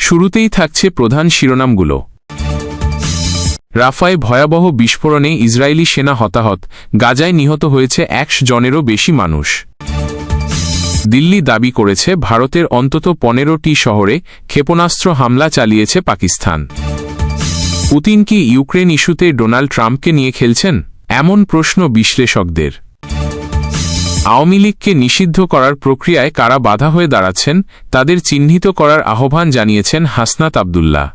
শুরুতেই থাকছে প্রধান শিরোনামগুলো। রাফায় ভয়াবহ বিস্ফোরণে ইসরায়েলি সেনা হতাহত, গাজায় নিহত হয়েছে ১০০ জনেরও বেশি মানুষ। দিল্লি দাবি করেছে ভারতের অন্তত ১৫টি শহরে ক্ষেপণাস্ত্র হামলা চালিয়েছে পাকিস্তান। পুতিন কি ইউক্রেন ইস্যুতে ডোনাল্ড ট্রাম্পকে নিয়ে খেলছেন? এমন প্রশ্ন বিশ্লেষকদের। আওয়ামী লীগকে নিষিদ্ধ করার প্রক্রিয়ায় কারা বাধা হয়ে দাঁড়াচ্ছেন, তাদের চিহ্নিত করার আহ্বান জানিয়েছেন হাসনাত আব্দুল্লাহ।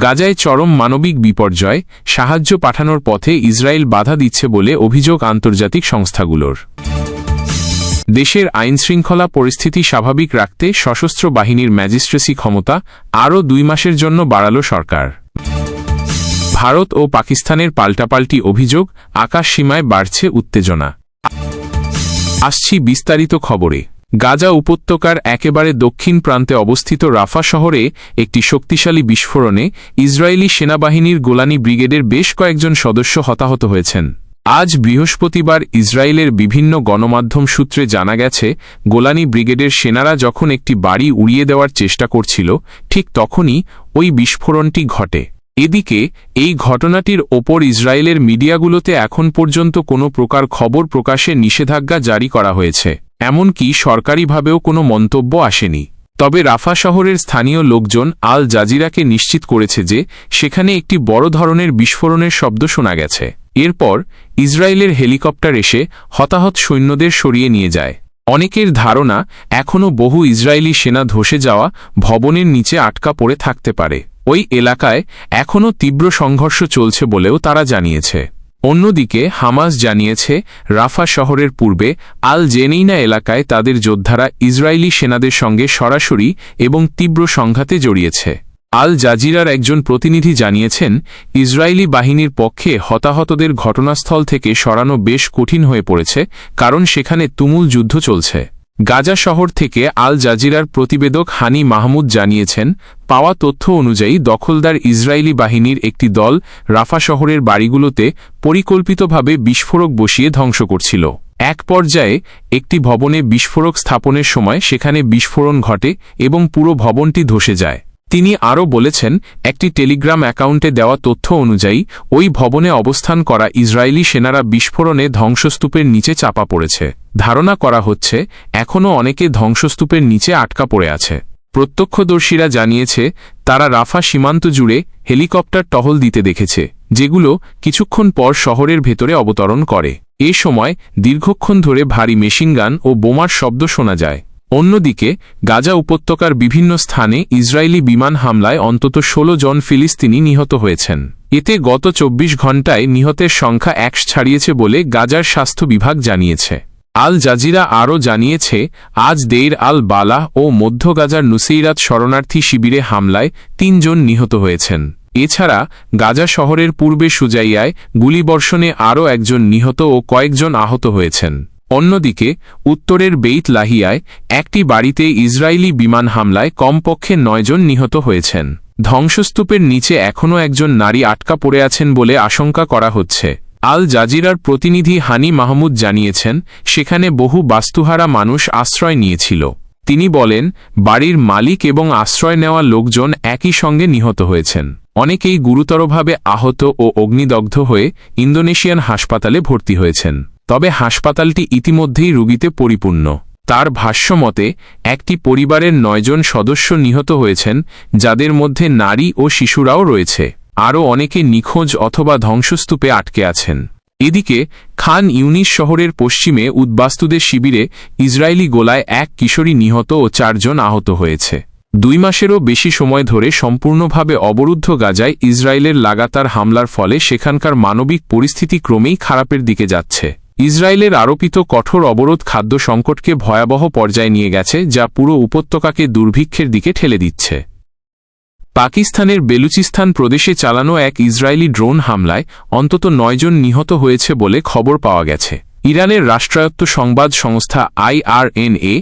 গাজায় চরম মানবিক বিপর্যয়, সাহায্য পাঠানোর পথে ইসরায়েল বাধা দিচ্ছে বলে অভিযোগ আন্তর্জাতিক সংস্থাগুলোর। দেশের আইনশৃঙ্খলা পরিস্থিতি স্বাভাবিক রাখতে সশস্ত্র বাহিনীর ম্যাজিস্ট্রেসি ক্ষমতা আরও ২ মাসের জন্য বাড়াল সরকার। ভারত ও পাকিস্তানের পাল্টাপাল্টি অভিযোগ, আকাশ সীমায় বাড়ছে উত্তেজনা। আসছি বিস্তারিত খবরে। গাজা উপত্যকার একেবারে দক্ষিণ প্রান্তে অবস্থিত রাফা শহরে একটি শক্তিশালী বিস্ফোরণে ইসরায়েলি সেনাবাহিনীর গোলানি ব্রিগেডের বেশ কয়েকজন সদস্য হতাহত হয়েছেন। আজ বৃহস্পতিবার ইসরায়েলের বিভিন্ন গণমাধ্যম সূত্রে জানা গেছে, গোলানি ব্রিগেডের সেনারা যখন একটি বাড়ি উড়িয়ে দেওয়ার চেষ্টা করছিল, ঠিক তখনই ওই বিস্ফোরণটি ঘটে। এদিকে এই ঘটনাটির ওপর ইসরায়েলের মিডিয়াগুলোতে এখন পর্যন্ত কোনো প্রকার খবর প্রকাশে নিষেধাজ্ঞা জারি করা হয়েছে, এমনকি সরকারিভাবেও কোনো মন্তব্য আসেনি। তবে রাফা শহরের স্থানীয় লোকজন আল জাজিরাকে নিশ্চিত করেছে যে সেখানে একটি বড় ধরনের বিস্ফোরণের শব্দ শোনা গেছে। এরপর ইসরায়েলের হেলিকপ্টার এসে হতাহত সৈন্যদের সরিয়ে নিয়ে যায়। অনেকের ধারণা এখনও বহু ইসরায়েলি সেনা ধসে যাওয়া ভবনের নিচে আটকা পড়ে থাকতে পারে। ওই এলাকায় এখনও তীব্র সংঘর্ষ চলছে বলেও তারা জানিয়েছে। অন্যদিকে হামাস জানিয়েছে রাফা শহরের পূর্বে আল জেনেইনা এলাকায় তাদের যোদ্ধারা ইসরায়েলি সেনাদের সঙ্গে সরাসরি এবং তীব্র সংঘাতে জড়িয়েছে। আল জাজিরার একজন প্রতিনিধি জানিয়েছেন, ইসরায়েলি বাহিনীর পক্ষে হতাহতদের ঘটনাস্থল থেকে সরানো বেশ কঠিন হয়ে পড়েছে, কারণ সেখানে তুমুল যুদ্ধ চলছে। গাজা শহর থেকে আল জাজিরার প্রতিবেদক হানি মাহমুদ জানিয়েছেন, পাওয়া তথ্য অনুযায়ী দখলদার ইসরায়েলি বাহিনীর একটি দল রাফা শহরের বাড়িগুলোতে পরিকল্পিতভাবে বিস্ফোরক বসিয়ে ধ্বংস করছিল। এক পর্যায়ে একটি ভবনে বিস্ফোরক স্থাপনের সময় সেখানে বিস্ফোরণ ঘটে এবং পুরো ভবনটি ধসে যায়। তিনি আরও বলেছেন, একটি টেলিগ্রাম অ্যাকাউন্টে দেওয়া তথ্য অনুযায়ী ওই ভবনে অবস্থান করা ইসরায়েলি সেনারা বিস্ফোরণে ধ্বংসস্তূপের নিচে চাপা পড়েছে। ধারণা করা হচ্ছে এখনও অনেকে ধ্বংসস্তূপের নিচে আটকা পড়ে আছে। প্রত্যক্ষদর্শীরা জানিয়েছে তারা রাফা সীমান্ত জুড়ে হেলিকপ্টার টহল দিতে দেখেছে, যেগুলো কিছুক্ষণ পর শহরের ভেতরে অবতরণ করে। এ সময় দীর্ঘক্ষণ ধরে ভারী মেশিনগান ও বোমার শব্দ শোনা যায়। অন্যদিকে গাজা উপত্যকার বিভিন্ন স্থানে ইসরায়েলি বিমান হামলায় অন্তত ১৬ জন ফিলিস্তিনি নিহত হয়েছেন। এতে গত ২৪ ঘণ্টায় নিহতের সংখ্যা ১০০ ছাড়িয়েছে বলে গাজার স্বাস্থ্য বিভাগ জানিয়েছে। আল জাজিরা আরও জানিয়েছে, আজ দেইর আল বালাহ ও মধ্য গাজার নুসেইরাত শরণার্থী শিবিরে হামলায় ৩ জন নিহত হয়েছেন। এছাড়া গাজা শহরের পূর্বে সুজাইয়ায় গুলিবর্ষণে আরও একজন নিহত ও কয়েকজন আহত হয়েছেন। অন্যদিকে উত্তরের বেইত লাহিয়ায় একটি বাড়িতে ইসরায়েলি বিমান হামলায় কমপক্ষে ৯ জন নিহত হয়েছেন। ধ্বংসস্তূপের নিচে এখনও একজন নারী আটকা পড়ে আছেন বলে আশঙ্কা করা হচ্ছে। আল জাজিরার প্রতিনিধি হানি মাহমুদ জানিয়েছেন, সেখানে বহু বাস্তুহারা মানুষ আশ্রয় নিয়েছিল। তিনি বলেন, বাড়ির মালিক এবং আশ্রয় নেওয়া লোকজন একই সঙ্গে নিহত হয়েছেন। অনেকেই গুরুতরভাবে আহত ও অগ্নিদগ্ধ হয়ে ইন্দোনেশিয়ান হাসপাতালে ভর্তি হয়েছেন। তবে হাসপাতালটি ইতিমধ্যেই রোগীতে পরিপূর্ণ। তার ভাষ্যমতে একটি পরিবারের ৯ জন সদস্য নিহত হয়েছেন, যাদের মধ্যে নারী ও শিশুরাও রয়েছে। আরও অনেকে নিখোঁজ অথবা ধ্বংসস্তূপে আটকে আছেন। এদিকে খান ইউনিস শহরের পশ্চিমে উদ্বাস্তুদের শিবিরে ইসরায়েলি গোলায় এক কিশোরী নিহত ও ৪ জন আহত হয়েছে। ২ মাসেরও বেশি সময় ধরে সম্পূর্ণভাবে অবরুদ্ধ গাজায় ইসরায়েলের লাগাতার হামলার ফলে সেখানকার মানবিক পরিস্থিতি ক্রমেই খারাপের দিকে যাচ্ছে। ইসরায়েলের আরোপিত কঠোর অবরোধ খাদ্য সংকটকে ভয়াবহ পর্যায়ে নিয়ে গেছে, যা পুরো উপত্যকাকে দুর্ভিক্ষের দিকে ঠেলে দিচ্ছে। পাকিস্তানের বেলুচিস্তান প্রদেশে চালানো এক ইসরায়েলি ড্রোন হামলায় অন্তত ৯ জন নিহত হয়েছে বলে খবর পাওয়া গেছে। ইরানের রাষ্ট্রায়ত্ত সংবাদ সংস্থা IRNA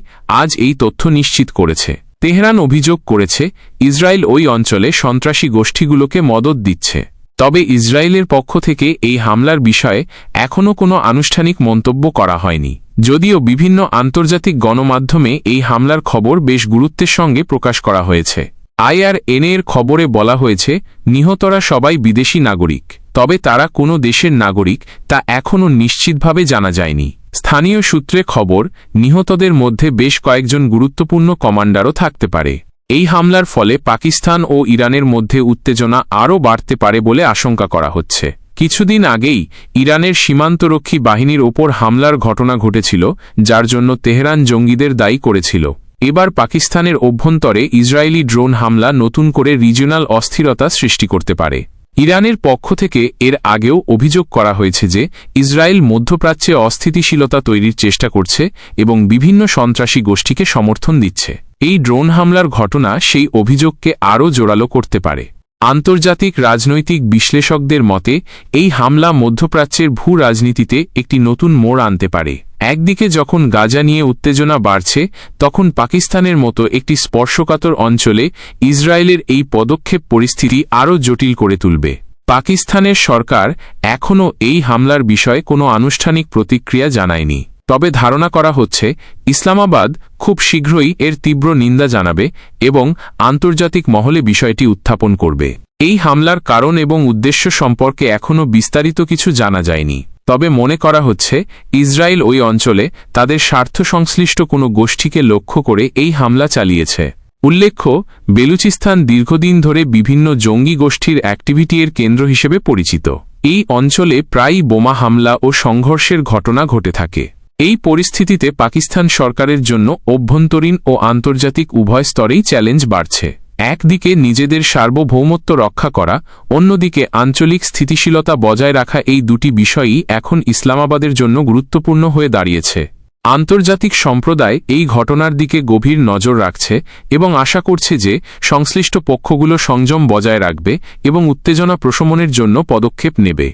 আজ এই তথ্য নিশ্চিত করেছে। তেহরান অভিযোগ করেছে ইসরায়েল ওই অঞ্চলে সন্ত্রাসী গোষ্ঠীগুলোকে মদদ দিচ্ছে। তবে ইসরায়েলের পক্ষ থেকে এই হামলার বিষয়ে এখনও কোনো আনুষ্ঠানিক মন্তব্য করা হয়নি, যদিও বিভিন্ন আন্তর্জাতিক গণমাধ্যমে এই হামলার খবর বেশ গুরুত্বের সঙ্গে প্রকাশ করা হয়েছে। IRNA-এর খবরে বলা হয়েছে নিহতরা সবাই বিদেশি নাগরিক, তবে তারা কোনো দেশের নাগরিক তা এখনও নিশ্চিতভাবে জানা যায়নি। স্থানীয় সূত্রে খবর, নিহতদের মধ্যে বেশ কয়েকজন গুরুত্বপূর্ণ কমান্ডারও থাকতে পারে। এই হামলার ফলে পাকিস্তান ও ইরানের মধ্যে উত্তেজনা আরও বাড়তে পারে বলে আশঙ্কা করা হচ্ছে। কিছুদিন আগেই ইরানের সীমান্তরক্ষী বাহিনীর ওপর হামলার ঘটনা ঘটেছিল, যার জন্য তেহরান জঙ্গিদের দায়ী করেছিল। এবার পাকিস্তানের অভ্যন্তরে ইসরায়েলি ড্রোন হামলা নতুন করে রিজিওনাল অস্থিরতা সৃষ্টি করতে পারে। ইরানের পক্ষ থেকে এর আগেও অভিযোগ করা হয়েছে যে ইসরায়েল মধ্যপ্রাচ্যে অস্থিতিশীলতা তৈরির চেষ্টা করছে এবং বিভিন্ন সন্ত্রাসী গোষ্ঠীকে সমর্থন দিচ্ছে। এই ড্রোন হামলার ঘটনা সেই অভিযোগকে আরও জোরালো করতে পারে। আন্তর্জাতিক রাজনৈতিক বিশ্লেষকদের মতে এই হামলা মধ্যপ্রাচ্যের ভূ রাজনীতিতে একটি নতুন মোড় আনতে পারে। একদিকে যখন গাজা নিয়ে উত্তেজনা বাড়ছে, তখন পাকিস্তানের মতো একটি স্পর্শকাতর অঞ্চলে ইসরায়েলের এই পদক্ষেপ পরিস্থিতি আরও জটিল করে তুলবে। পাকিস্তানের সরকার এখনও এই হামলার বিষয়ে কোনো আনুষ্ঠানিক প্রতিক্রিয়া জানায়নি, তবে ধারণা করা হচ্ছে ইসলামাবাদ খুব শীঘ্রই এর তীব্র নিন্দা জানাবে এবং আন্তর্জাতিক মহলে বিষয়টি উত্থাপন করবে। এই হামলার কারণ এবং উদ্দেশ্য সম্পর্কে এখনও বিস্তারিত কিছু জানা যায়নি, তবে মনে করা হচ্ছে ইসরায়েল ওই অঞ্চলে তাদের স্বার্থ সংশ্লিষ্ট কোনো গোষ্ঠীকে লক্ষ্য করে এই হামলা চালিয়েছে। উল্লেখ্য, বেলুচিস্তান দীর্ঘদিন ধরে বিভিন্ন জঙ্গি গোষ্ঠীর অ্যাক্টিভিটির কেন্দ্র হিসেবে পরিচিত। এই অঞ্চলে প্রায়ই বোমা হামলা ও সংঘর্ষের ঘটনা ঘটে থাকে। এই পরিস্থিতিতে পাকিস্তান সরকারের জন্য অভ্যন্তরীণ ও আন্তর্জাতিক উভয় স্তরেই চ্যালেঞ্জ বাড়ছে। একদিকে নিজেদের সার্বভৌমত্ব রক্ষা করা, অন্যদিকে আঞ্চলিক স্থিতিশীলতা বজায় রাখা, এই দুটি বিষয়ই এখন ইসলামাবাদের জন্য গুরুত্বপূর্ণ হয়ে দাঁড়িয়েছে। আন্তর্জাতিক সম্প্রদায় এই ঘটনার দিকে গভীর নজর রাখছে এবং আশা করছে যে সংশ্লিষ্ট পক্ষগুলো সংযম বজায় রাখবে এবং উত্তেজনা প্রশমনের জন্য পদক্ষেপ নেবে।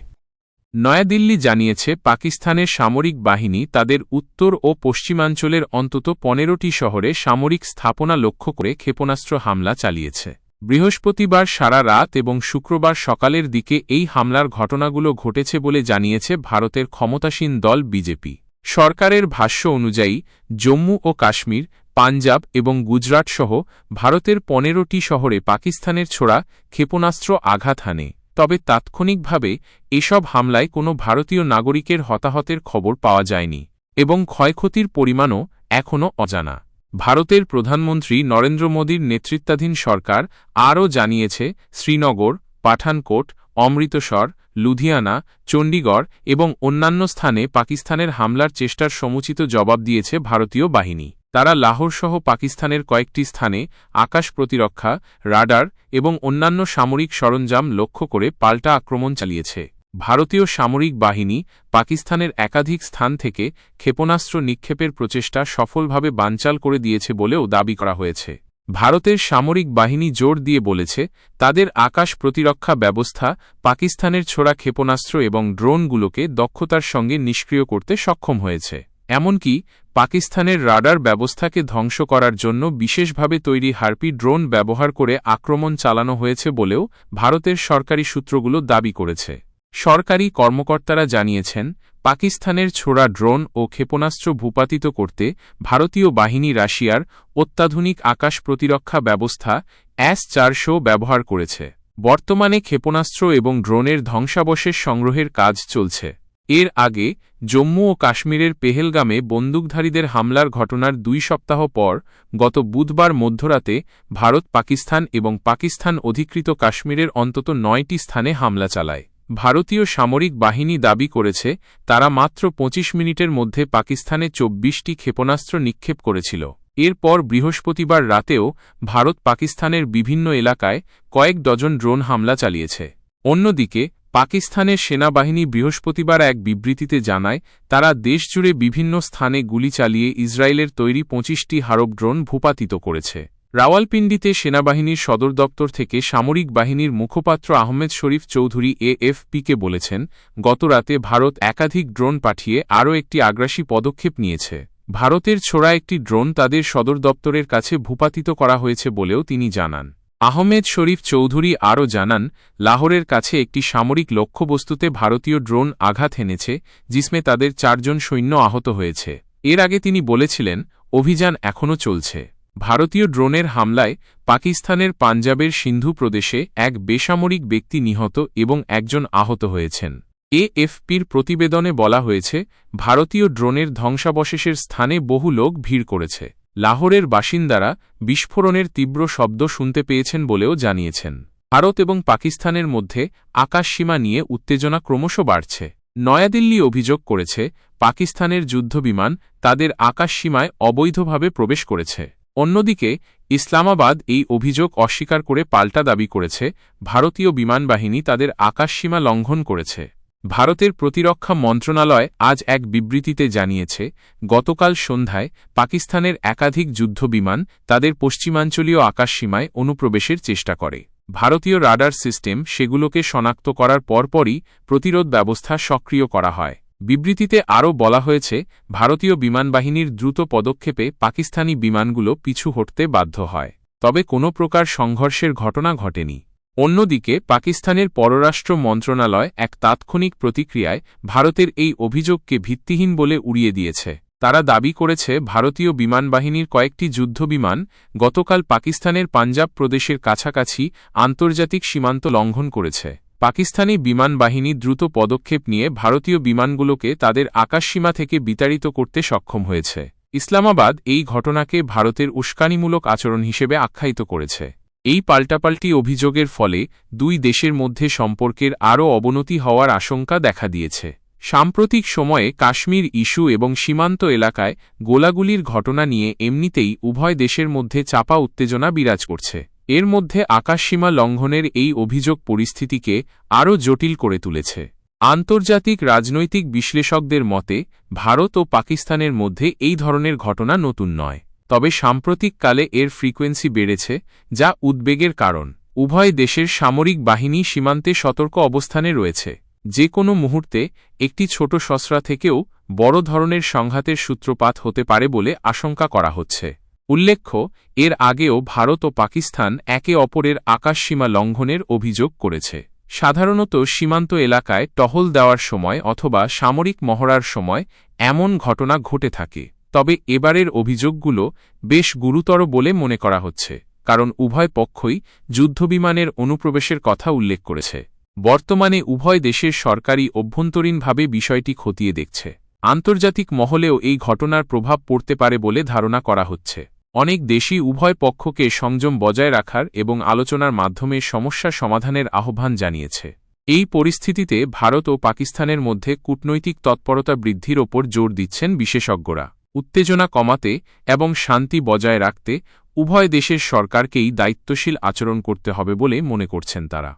নয়াদিল্লি জানিয়েছে পাকিস্তানের সামরিক বাহিনী তাদের উত্তর ও পশ্চিমাঞ্চলের অন্তত 15টি শহরে সামরিক স্থাপনা লক্ষ্য করে ক্ষেপণাস্ত্র হামলা চালিয়েছে। বৃহস্পতিবার সারা রাত এবং শুক্রবার সকালের দিকে এই হামলার ঘটনাগুলো ঘটেছে বলে জানিয়েছে ভারতের ক্ষমতাসীন দল বিজেপি। সরকারের ভাষ্য অনুযায়ী জম্মু ও কাশ্মীর, পাঞ্জাব এবং গুজরাট সহ ভারতের 15টি শহরে পাকিস্তানের ছোড়া ক্ষেপণাস্ত্র আঘাত হানে, তবে তাৎক্ষণিকভাবে এসব হামলায় কোনো ভারতীয় নাগরিকের হতাহতের খবর পাওয়া যায়নি এবং ক্ষয়ক্ষতির পরিমাণও এখনও অজানা। ভারতের প্রধানমন্ত্রী নরেন্দ্র মোদীর নেতৃত্বাধীন সরকার আরও জানিয়েছে শ্রীনগর, পাঠানকোট, অমৃতসর, লুধিয়ানা, চণ্ডীগড় এবং অন্যান্য স্থানে পাকিস্তানের হামলার চেষ্টার সমুচিত জবাব দিয়েছে ভারতীয় বাহিনী। তারা লাহোরসহ পাকিস্তানের কয়েকটি স্থানে আকাশ প্রতিরক্ষা, রাডার এবং অন্যান্য সামরিক সরঞ্জাম লক্ষ্য করে পাল্টা আক্রমণ চালিয়েছে। ভারতীয় সামরিক বাহিনী পাকিস্তানের একাধিক স্থান থেকে ক্ষেপণাস্ত্র নিক্ষেপের প্রচেষ্টা সফলভাবে বানচাল করে দিয়েছে বলেও দাবি করা হয়েছে। ভারতের সামরিক বাহিনী জোর দিয়ে বলেছে তাদের আকাশ প্রতিরক্ষা ব্যবস্থা পাকিস্তানের ছোড়া ক্ষেপণাস্ত্র এবং ড্রোনগুলোকে দক্ষতার সঙ্গে নিষ্ক্রিয় করতে সক্ষম হয়েছে। এমনকি পাকিস্তানের রাডার ব্যবস্থাকে ধ্বংস করার জন্য বিশেষভাবে তৈরি হার্পি ড্রোন ব্যবহার করে আক্রমণ চালানো হয়েছে বলেও ভারতের সরকারি সূত্রগুলো দাবি করেছে। সরকারি কর্মকর্তারা জানিয়েছেন পাকিস্তানের ছোড়া ড্রোন ও ক্ষেপণাস্ত্র ভূপাতিত করতে ভারতীয় বাহিনী রাশিয়ার অত্যাধুনিক আকাশ প্রতিরক্ষা ব্যবস্থা S-400 ব্যবহার করেছে। বর্তমানে ক্ষেপণাস্ত্র এবং ড্রোনের ধ্বংসাবশেষ সংগ্রহের কাজ চলছে। এর আগে জম্মু ও কাশ্মীরের পেহেলগামে বন্দুকধারীদের হামলার ঘটনার 2 সপ্তাহ পর গত বুধবার মধ্যরাতে ভারত পাকিস্তান এবং পাকিস্তান অধিকৃত কাশ্মীরের অন্তত 9টি স্থানে হামলা চালায়। ভারতীয় সামরিক বাহিনী দাবি করেছে তারা মাত্র 25 মিনিটের মধ্যে পাকিস্তানে 24টি ক্ষেপণাস্ত্র নিক্ষেপ করেছিল। এরপর বৃহস্পতিবার রাতেও ভারত পাকিস্তানের বিভিন্ন এলাকায় কয়েক ডজন ড্রোন হামলা চালিয়েছে। অন্যদিকে পাকিস্তানের সেনাবাহিনী বৃহস্পতিবার এক বিবৃতিতে জানায় তারা দেশজুড়ে বিভিন্ন স্থানে গুলি চালিয়ে ইসরায়েলের তৈরি 25টি হারব ড্রোন ভূপাতিত করেছে। রাওয়ালপিন্ডিতে সেনাবাহিনীর সদর দপ্তর থেকে সামরিক বাহিনীর মুখপাত্র আহমেদ শরীফ চৌধুরী AFP-কে বলেছেন গতরাতে ভারত একাধিক ড্রোন পাঠিয়ে আরও একটি আগ্রাসী পদক্ষেপ নিয়েছে। ভারতের ছোড়া একটি ড্রোন তাদের সদর দপ্তরের কাছে ভূপাতিত করা হয়েছে বলেও তিনি জানান। আহমেদ শরীফ চৌধুরী আরও জানান, লাহোরের কাছে একটি সামরিক লক্ষ্যবস্তুতে ভারতীয় ড্রোন আঘাত হেনেছে, জিসমে তাদের 4 জন সৈন্য আহত হয়েছে। এর আগে তিনি বলেছিলেন, অভিযান এখনও চলছে। ভারতীয় ড্রোনের হামলায় পাকিস্তানের পাঞ্জাবের সিন্ধু প্রদেশে এক বেসামরিক ব্যক্তি নিহত এবং একজন আহত হয়েছেন। এএফপির প্রতিবেদনে বলা হয়েছে, ভারতীয় ড্রোনের ধ্বংসাবশেষের স্থানে বহু লোক ভিড় করেছে। লাহোরের বাসিন্দারা বিস্ফোরণের তীব্র শব্দ শুনতে পেয়েছেন বলেও জানিয়েছেন। ভারত এবং পাকিস্তানের মধ্যে আকাশসীমা নিয়ে উত্তেজনা ক্রমশ বাড়ছে। নয়াদিল্লি অভিযোগ করেছে, পাকিস্তানের যুদ্ধবিমান তাদের আকাশসীমায় অবৈধভাবে প্রবেশ করেছে। অন্যদিকে ইসলামাবাদ এই অভিযোগ অস্বীকার করে পাল্টা দাবি করেছে, ভারতীয় বিমানবাহিনী তাদের আকাশসীমা লঙ্ঘন করেছে। ভারতের প্রতিরক্ষা মন্ত্রণালয় আজ এক বিবৃতিতে জানিয়েছে, গতকাল সন্ধ্যায় পাকিস্তানের একাধিক যুদ্ধবিমান তাদের পশ্চিমাঞ্চলীয় আকাশসীমায় অনুপ্রবেশের চেষ্টা করে। ভারতীয় রাডার সিস্টেম সেগুলোকে শনাক্ত করার পরপরই প্রতিরোধ ব্যবস্থা সক্রিয় করা হয়। বিবৃতিতে আরও বলা হয়েছে, ভারতীয় বিমানবাহিনীর দ্রুত পদক্ষেপে পাকিস্তানি বিমানগুলো পিছু হটতে বাধ্য হয়। তবে কোনো প্রকার সংঘর্ষের ঘটনা ঘটেনি। অন্যদিকে পাকিস্তানের পররাষ্ট্র মন্ত্রণালয় এক তাৎক্ষণিক প্রতিক্রিয়ায় ভারতের এই অভিযোগকে ভিত্তিহীন বলে উড়িয়ে দিয়েছে। তারা দাবি করেছে, ভারতীয় বিমানবাহিনীর কয়েকটি যুদ্ধবিমান গতকাল পাকিস্তানের পাঞ্জাব প্রদেশের কাছাকাছি আন্তর্জাতিক সীমান্ত লঙ্ঘন করেছে। পাকিস্তানি বিমান বাহিনী দ্রুত পদক্ষেপ নিয়ে ভারতীয় বিমানগুলোকে তাদের আকাশসীমা থেকে বিতাড়িত করতে সক্ষম হয়েছে। ইসলামাবাদ এই ঘটনাকে ভারতের উস্কানিমূলক আচরণ হিসেবে আখ্যায়িত করেছে। এই পাল্টাপাল্টি অভিযোগের ফলে দুই দেশের মধ্যে সম্পর্কের আরও অবনতি হওয়ার আশঙ্কা দেখা দিয়েছে। সাম্প্রতিক সময়ে কাশ্মীর ইস্যু এবং সীমান্ত এলাকায় গোলাগুলির ঘটনা নিয়ে এমনিতেই উভয় দেশের মধ্যে চাপা উত্তেজনা বিরাজ করছে। এর মধ্যে আকাশসীমা লঙ্ঘনের এই অভিযোগ পরিস্থিতিকে আরও জটিল করে তুলেছে। আন্তর্জাতিক রাজনৈতিক বিশ্লেষকদের মতে, ভারত ও পাকিস্তানের মধ্যে এই ধরনের ঘটনা নতুন নয়, তবে সাম্প্রতিককালে এর ফ্রিকোয়েন্সি বেড়েছে, যা উদ্বেগের কারণ। উভয় দেশের সামরিক বাহিনী সীমান্তে সতর্ক অবস্থানে রয়েছে। যে কোনো মুহূর্তে একটি ছোট সস্ত্রা থেকেও বড় ধরনের সংঘাতের সূত্রপাত হতে পারে বলে আশঙ্কা করা হচ্ছে। উল্লেখ্য, এর আগেও ভারত ও পাকিস্তান একে অপরের আকাশসীমা লঙ্ঘনের অভিযোগ করেছে। সাধারণত সীমান্ত এলাকায় টহল দেওয়ার সময় অথবা সামরিক মহড়ার সময় এমন ঘটনা ঘটে থাকে। তবে এবারের অভিযোগগুলো বেশ গুরুতর বলে মনে করা হচ্ছে, কারণ উভয় পক্ষই যুদ্ধবিমানের অনুপ্রবেশের কথা উল্লেখ করেছে। বর্তমানে উভয় দেশের সরকারই অভ্যন্তরীণভাবে বিষয়টি খতিয়ে দেখছে। আন্তর্জাতিক মহলেও এই ঘটনার প্রভাব পড়তে পারে বলে ধারণা করা হচ্ছে। অনেক দেশই উভয় পক্ষকে সংযম বজায় রাখার এবং আলোচনার মাধ্যমে সমস্যা সমাধানের আহ্বান জানিয়েছে। এই পরিস্থিতিতে ভারত ও পাকিস্তানের মধ্যে কূটনৈতিক তৎপরতা বৃদ্ধির ওপর জোর দিচ্ছেন বিশেষজ্ঞরা। উত্তেজনা কমাতে এবং শান্তি বজায় রাখতে উভয় দেশের সরকারকেই দায়িত্বশীল আচরণ করতে হবে বলে মনে করছেন তারা।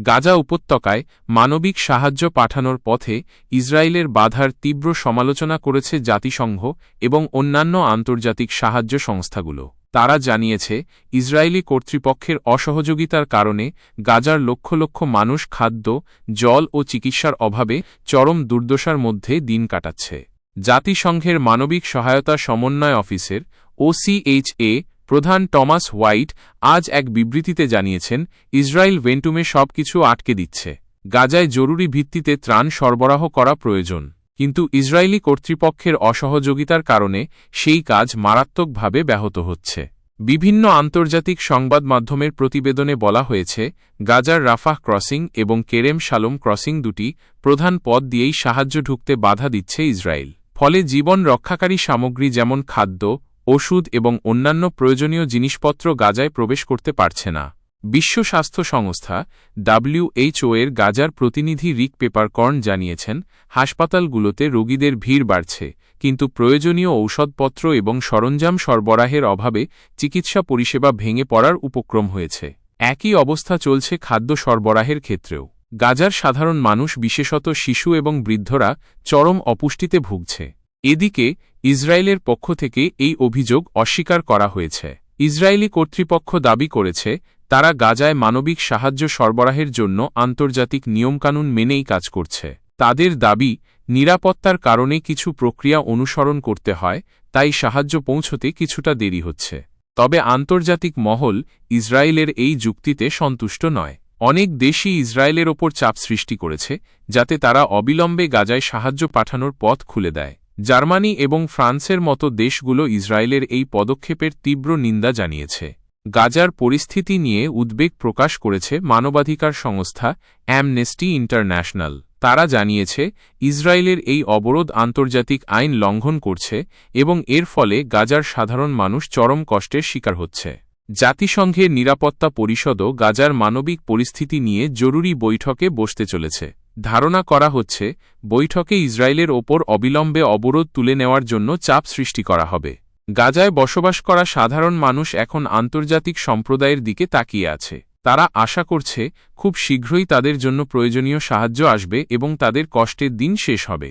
গাজা উপত্যকায় মানবিক সাহায্য পাঠানোর পথে ইসরায়েলের বাধার তীব্র সমালোচনা করেছে জাতিসংঘ এবং অন্যান্য আন্তর্জাতিক সাহায্য সংস্থাগুলো। তারা জানিয়েছে, ইসরায়েলি কর্তৃপক্ষের অসহযোগিতার কারণে গাজার লক্ষ লক্ষ মানুষ খাদ্য, জল ও চিকিৎসার অভাবে চরম দুর্দশার মধ্যে দিন কাটাচ্ছে। জাতিসংঘের মানবিক সহায়তা সমন্বয় অফিসের OCHA প্রধান টমাস হোয়াইট আজ এক বিবৃতিতে জানিয়েছেন, ইসরায়েল ভেন্টুমে সবকিছু আটকে দিচ্ছে। গাজায় জরুরি ভিত্তিতে ত্রাণ সরবরাহ করা প্রয়োজন, কিন্তু ইসরায়েলি কর্তৃপক্ষের অসহযোগিতার কারণে সেই কাজ মারাত্মকভাবে ব্যাহত হচ্ছে। বিভিন্ন আন্তর্জাতিক সংবাদ মাধ্যমের প্রতিবেদনে বলা হয়েছে, গাজার রাফাহ ক্রসিং এবং কেরেম শালোম ক্রসিং দুটি প্রধান পথ দিয়েই সাহায্য ঢুকতে বাধা দিচ্ছে ইসরায়েল। ফলে জীবন রক্ষাকারী সামগ্রী যেমন খাদ্য, ওষুধ এবং অন্যান্য প্রয়োজনীয় জিনিসপত্র গাজায় প্রবেশ করতে পারছে না। বিশ্ব স্বাস্থ্য সংস্থা WHO এর গাজার প্রতিনিধি রিক পেপারকর্ন জানিয়েছেন, হাসপাতালগুলোতে রোগীদের ভিড় বাড়ছে, কিন্তু প্রয়োজনীয় ঔষধপত্র এবং সরঞ্জাম সরবরাহের অভাবে চিকিৎসা পরিষেবা ভেঙে পড়ার উপক্রম হয়েছে। একই অবস্থা চলছে খাদ্য সরবরাহের ক্ষেত্রেও। গাজার সাধারণ মানুষ, বিশেষত শিশু এবং বৃদ্ধরা চরম অপুষ্টিতে ভুগছে। এদিকে ইসরায়েলের পক্ষ থেকে এই অভিযোগ অস্বীকার করা হয়েছে। ইসরায়েলি কর্তৃপক্ষ দাবি করেছে, তারা গাজায় মানবিক সাহায্য সরবরাহের জন্য আন্তর্জাতিক নিয়মকানুন মেনেই কাজ করছে। তাদের দাবি, নিরাপত্তার কারণে কিছু প্রক্রিয়া অনুসরণ করতে হয়, তাই সাহায্য পৌঁছতে কিছুটা দেরি হচ্ছে। তবে আন্তর্জাতিক মহল ইসরায়েলের এই যুক্তিতে সন্তুষ্ট নয়। অনেক দেশই ইসরায়েলের ওপর চাপ সৃষ্টি করেছে যাতে তারা অবিলম্বে গাজায় সাহায্য পাঠানোর পথ খুলে দেয়। জার্মানি এবং ফ্রান্সের মতো দেশগুলো ইসরায়েলের এই পদক্ষেপের তীব্র নিন্দা জানিয়েছে। গাজার পরিস্থিতি নিয়ে উদ্বেগ প্রকাশ করেছে মানবাধিকার সংস্থা অ্যামনেস্টি ইন্টারন্যাশনাল। তারা জানিয়েছে ইসরায়েলের এই অবরোধ আন্তর্জাতিক আইন লঙ্ঘন করছে এবং এর ফলে গাজার সাধারণ মানুষ চরম কষ্টের শিকার হচ্ছে। জাতিসংঘের নিরাপত্তা পরিষদও গাজার মানবিক পরিস্থিতি নিয়ে জরুরি বৈঠকে বসতে চলেছে। ধারণা করা হচ্ছে বৈঠকে ইসরায়েলের ওপর অবিলম্বে অবরোধ তুলে নেওয়ার জন্য চাপ সৃষ্টি করা হবে। গাজায় বসবাস করা সাধারণ মানুষ এখন আন্তর্জাতিক সম্প্রদায়ের দিকে তাকিয়ে আছে। তারা আশা করছে খুব শীঘ্রই তাদের জন্য প্রয়োজনীয় সাহায্য আসবে এবং তাদের কষ্টের দিন শেষ হবে।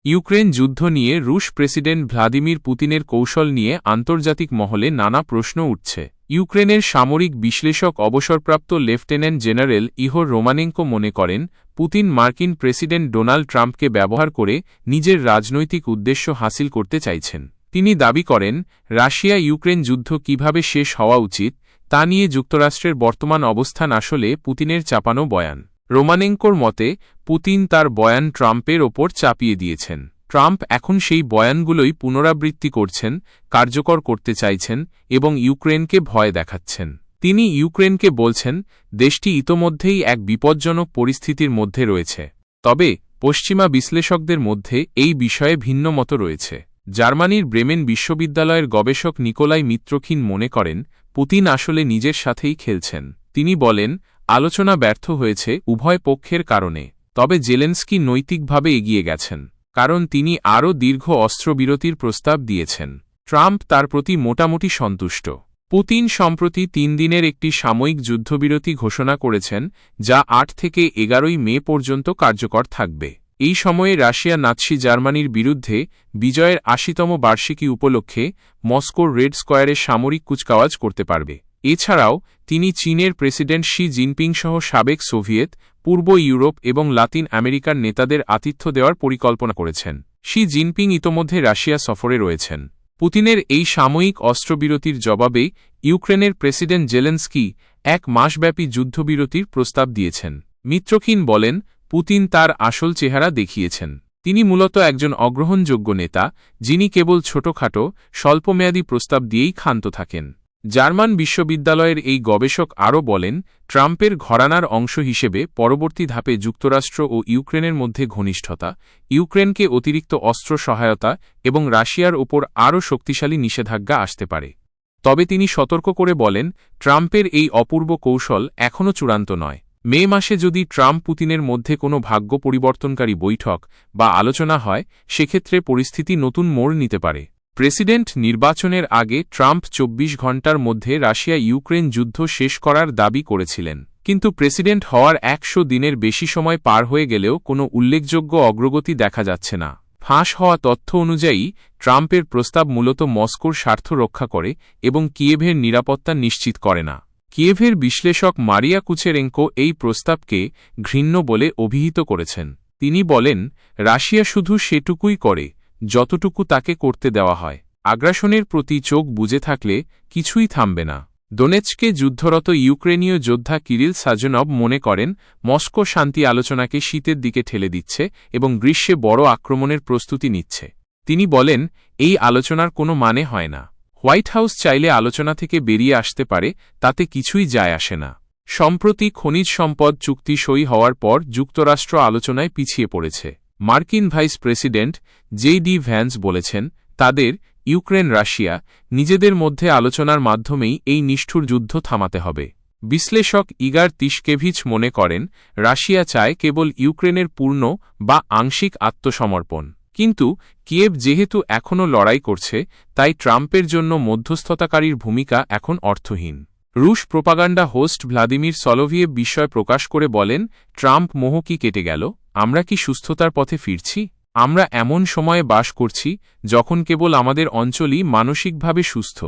ইউক্রেন যুদ্ধ নিয়ে রুশ প্রেসিডেন্ট ভ্লাদিমির পুতিনের কৌশল নিয়ে আন্তর্জাতিক মহলে নানা প্রশ্ন উঠছে। ইউক্রেনের সামরিক বিশ্লেষক অবসরপ্রাপ্ত লেফটেন্যান্ট জেনারেল ইহোর রোমানেঙ্কো মনে করেন পুতিন মার্কিন প্রেসিডেন্ট ডোনাল্ড ট্রাম্পকে ব্যবহার করে নিজের রাজনৈতিক উদ্দেশ্য হাসিল করতে চাইছেন। তিনি দাবি করেন রাশিয়া ইউক্রেন যুদ্ধ কিভাবে শেষ হওয়া উচিত তা নিয়ে যুক্তরাষ্ট্রের বর্তমান অবস্থান আসলে পুতিনের চাপানো বয়ান। রোমানেঙ্কোর মতে পুতিন তার বয়ান ট্রাম্পের ওপর চাপিয়ে দিয়েছেন। ট্রাম্প এখন সেই বয়ানগুলোই পুনরাবৃত্তি করছেন, কার্যকর করতে চাইছেন এবং ইউক্রেনকে ভয় দেখাচ্ছেন। তিনি ইউক্রেনকে বলছেন দেশটি ইতোমধ্যেই এক বিপজ্জনক পরিস্থিতির মধ্যে রয়েছে। তবে পশ্চিমা বিশ্লেষকদের মধ্যে এই বিষয়ে ভিন্ন মত রয়েছে। জার্মানির ব্রেমেন বিশ্ববিদ্যালয়ের গবেষক নিকোলাই মিত্রকিন মনে করেন পুতিন আসলে নিজের সাথেই খেলছেন। তিনি বলেন আলোচনা ব্যর্থ হয়েছে উভয় পক্ষের কারণে, তবে জেলেনস্কি নৈতিকভাবে এগিয়ে গেছেন কারণ তিনি আরও দীর্ঘ অস্ত্রবিরতির প্রস্তাব দিয়েছেন। ট্রাম্প তার প্রতি মোটামুটি সন্তুষ্ট। পুতিন সম্প্রতি 3 দিনের একটি সাময়িক যুদ্ধবিরতি ঘোষণা করেছেন যা 8 থেকে 11 মে পর্যন্ত কার্যকর থাকবে। এই সময়ে রাশিয়া নাৎসি জার্মানির বিরুদ্ধে বিজয়ের 80তম বার্ষিকী উপলক্ষে মস্কোর রেড স্কয়ারে সামরিক কুচকাওয়াজ করতে পারবে। এছাড়াও তিনি চীনের প্রেসিডেন্ট শি জিনপিং সহ সাবেক সোভিয়েত, পূর্ব ইউরোপ এবং লাতিন আমেরিকার নেতাদের আতিথ্য দেওয়ার পরিকল্পনা করেছেন। শি জিনপিং ইতোমধ্যে রাশিয়া সফরে রয়েছেন। পুতিনের এই সাময়িক অস্ত্রবিরতির জবাবে ইউক্রেনের প্রেসিডেন্ট জেলেনস্কি 1 মাসব্যাপী যুদ্ধবিরতির প্রস্তাব দিয়েছেন। মিত্রকিন বলেন পুতিন তার আসল চেহারা দেখিয়েছেন। তিনি মূলত একজন অগ্রহণযোগ্য নেতা যিনি কেবল ছোটখাটো স্বল্পমেয়াদী প্রস্তাব দিয়েই ক্ষান্ত থাকেন। জার্মান বিশ্ববিদ্যালয়ের এই গবেষক আরও বলেন ট্রাম্পের ঘরানার অংশ হিসেবে পরবর্তী ধাপে যুক্তরাষ্ট্র ও ইউক্রেনের মধ্যে ঘনিষ্ঠতা, ইউক্রেনকে অতিরিক্ত অস্ত্র সহায়তা এবং রাশিয়ার ওপর আরও শক্তিশালী নিষেধাজ্ঞা আসতে পারে। তবে তিনি সতর্ক করে বলেন ট্রাম্পের এই অপূর্ব কৌশল এখনও চূড়ান্ত নয়। মে মাসে যদি ট্রাম্প পুতিনের মধ্যে কোনো ভাগ্য পরিবর্তনকারী বৈঠক বা আলোচনা হয় সেক্ষেত্রে পরিস্থিতি নতুন মোড় নিতে পারে। প্রেসিডেন্ট নির্বাচনের আগে ট্রাম্প 24 ঘণ্টার মধ্যে রাশিয়া ইউক্রেন যুদ্ধ শেষ করার দাবি করেছিলেন, কিন্তু প্রেসিডেন্ট হওয়ার 100 দিনের বেশি সময় পার হয়ে গেলেও কোনো উল্লেখযোগ্য অগ্রগতি দেখা যাচ্ছে না। ফাঁস হওয়া তথ্য অনুযায়ী ট্রাম্পের প্রস্তাব মূলত মস্কোর স্বার্থ রক্ষা করে এবং কিয়েভের নিরাপত্তা নিশ্চিত করে না। কিয়েভের বিশ্লেষক মারিয়া কুচেরেঙ্কো এই প্রস্তাবকে ঘৃণ্য বলে অভিহিত করেছেন। তিনি বলেন রাশিয়া শুধু সেটুকুই করে যতটুকু তাকে করতে দেওয়া হয়। আগ্রাসনের প্রতি চোখ বুজে থাকলে কিছুই থামবে না। দোনেৎস্কে যুদ্ধরত ইউক্রেনীয় যোদ্ধা কিরিল সাজনভ মনে করেন মস্কো শান্তি আলোচনাকে শীতের দিকে ঠেলে দিচ্ছে এবং গ্রীষ্মে বড় আক্রমণের প্রস্তুতি নিচ্ছে। তিনি বলেন এই আলোচনার কোনো মানে হয় না। হোয়াইট হাউস চাইলে আলোচনা থেকে বেরিয়ে আসতে পারে, তাতে কিছুই যায় আসে না। সম্প্রতি খনিজ সম্পদ চুক্তি সই হওয়ার পর যুক্তরাষ্ট্র আলোচনায় পিছিয়ে পড়েছে। মার্কিন ভাইস প্রেসিডেন্ট জে.ডি. ভ্যান্স বলেছেন তাদের ইউক্রেন রাশিয়া নিজেদের মধ্যে আলোচনার মাধ্যমেই এই নিষ্ঠুর যুদ্ধ থামাতে হবে। বিশ্লেষক ইগার তিশকেভিচ মনে করেন রাশিয়া চায় কেবল ইউক্রেনের পূর্ণ বা আংশিক আত্মসমর্পণ, কিন্তু কিয়েভ যেহেতু এখনও লড়াই করছে তাই ট্রাম্পের জন্য মধ্যস্থতাকারীর ভূমিকা এখন অর্থহীন। রুশ প্রোপাগান্ডা হোস্ট ভ্লাদিমির সলোভিয়েভ বিস্ময় প্রকাশ করে বলেন ট্রাম্প মোহ কি কেটে গেল? আমরা কি সুস্থতার পথে ফিরছি? আমরা এমন সময়ে বাস করছি যখন কেবল আমাদের অঞ্চলই মানসিকভাবে সুস্থ।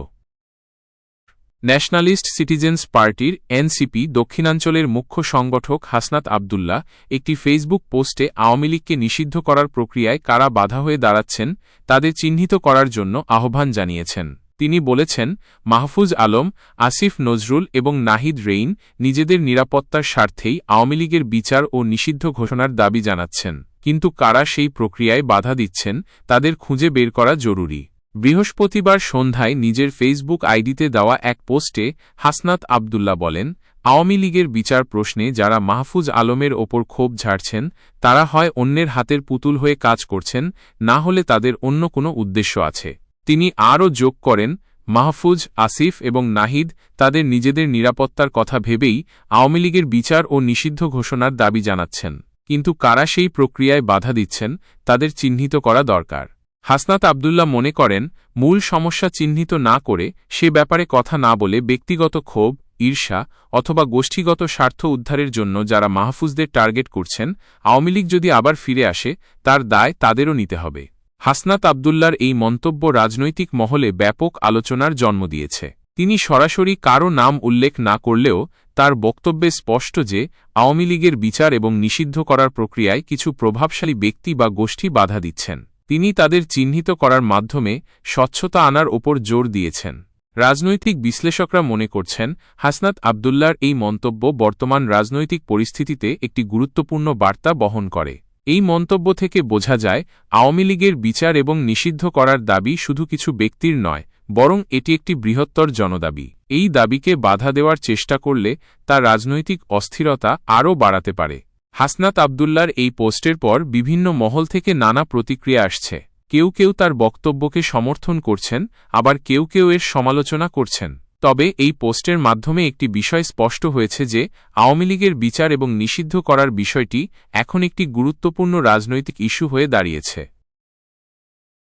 ন্যাশনালিস্ট সিটিজেন্স পার্টির এনসিপি দক্ষিণাঞ্চলের মুখ্য সংগঠক হাসনাত আবদুল্লাহ একটি ফেসবুক পোস্টে আওয়ামী লীগকে নিষিদ্ধ করার প্রক্রিয়ায় কারা বাধা হয়ে দাঁড়াচ্ছেন তাদের চিহ্নিত করার জন্য আহ্বান জানিয়েছেন। তিনি বলেছেন, মাহফুজ আলম, আসিফ নজরুল এবং নাহিদ রেইন নিজেদের নিরাপত্তার স্বার্থেই আওয়ামী লীগের বিচার ও নিষিদ্ধ ঘোষণার দাবি জানাচ্ছেন, কিন্তু কারা সেই প্রক্রিয়ায় বাধা দিচ্ছেন তাদের খুঁজে বের করা জরুরি। বৃহস্পতিবার সন্ধ্যায় নিজের ফেসবুক আইডিতে দেওয়া এক পোস্টে হাসনাত আবদুল্লাহ বলেন, আওয়ামী লীগের বিচার প্রশ্নে যারা মাহফুজ আলমের ওপর ক্ষোভ ঝাড়ছেন তারা হয় অন্যের হাতের পুতুল হয়ে কাজ করছেন, না হলে তাদের অন্য কোনো উদ্দেশ্য আছে। তিনি আরও যোগ করেন, মাহফুজ, আসিফ এবং নাহিদ তাদের নিজেদের নিরাপত্তার কথা ভেবেই আওয়ামী লীগের বিচার ও নিষিদ্ধ ঘোষণার দাবি জানাচ্ছেন, কিন্তু কারা সেই প্রক্রিয়ায় বাধা দিচ্ছেন তাদের চিহ্নিত করা দরকার। হাসনাত আবদুল্লাহ মনে করেন, মূল সমস্যা চিহ্নিত না করে সে ব্যাপারে কথা না বলে ব্যক্তিগত ক্ষোভ, ঈর্ষা অথবা গোষ্ঠীগত স্বার্থ উদ্ধারের জন্য যারা মাহফুজদের টার্গেট করছেন, আওয়ামী লীগ যদি আবার ফিরে আসে তার দায় তাদেরও নিতে হবে। হাসনাত আবদুল্লার এই মন্তব্য রাজনৈতিক মহলে ব্যাপক আলোচনার জন্ম দিয়েছে। তিনি সরাসরি কারও নাম উল্লেখ না করলেও তার বক্তব্যে স্পষ্ট যে আওয়ামী লীগের বিচার এবং নিষিদ্ধ করার প্রক্রিয়ায় কিছু প্রভাবশালী ব্যক্তি বা গোষ্ঠী বাধা দিচ্ছেন। তিনি তাদের চিহ্নিত করার মাধ্যমে স্বচ্ছতা আনার ওপর জোর দিয়েছেন। রাজনৈতিক বিশ্লেষকরা মনে করছেন, হাসনাত আবদুল্লার এই মন্তব্য বর্তমান রাজনৈতিক পরিস্থিতিতে একটি গুরুত্বপূর্ণ বার্তা বহন করে। এই মন্তব্য থেকে বোঝা যায়, আওয়ামী লীগের বিচার এবং নিষিদ্ধ করার দাবি শুধু কিছু ব্যক্তির নয়, বরং এটি একটি বৃহত্তর জনদাবি। এই দাবিকে বাধা দেওয়ার চেষ্টা করলে তা রাজনৈতিক অস্থিরতা আরও বাড়াতে পারে। হাসনাত আবদুল্লার এই পোস্টের পর বিভিন্ন মহল থেকে নানা প্রতিক্রিয়া আসছে। কেউ কেউ তার বক্তব্যকে সমর্থন করছেন, আবার কেউ কেউ এর সমালোচনা করছেন। তবে এই পোস্টের মাধ্যমে একটি বিষয় স্পষ্ট হয়েছে যে আওয়ামী লীগের বিচার এবং নিষিদ্ধ করার বিষয়টি এখন একটি গুরুত্বপূর্ণ রাজনৈতিক ইস্যু হয়ে দাঁড়িয়েছে।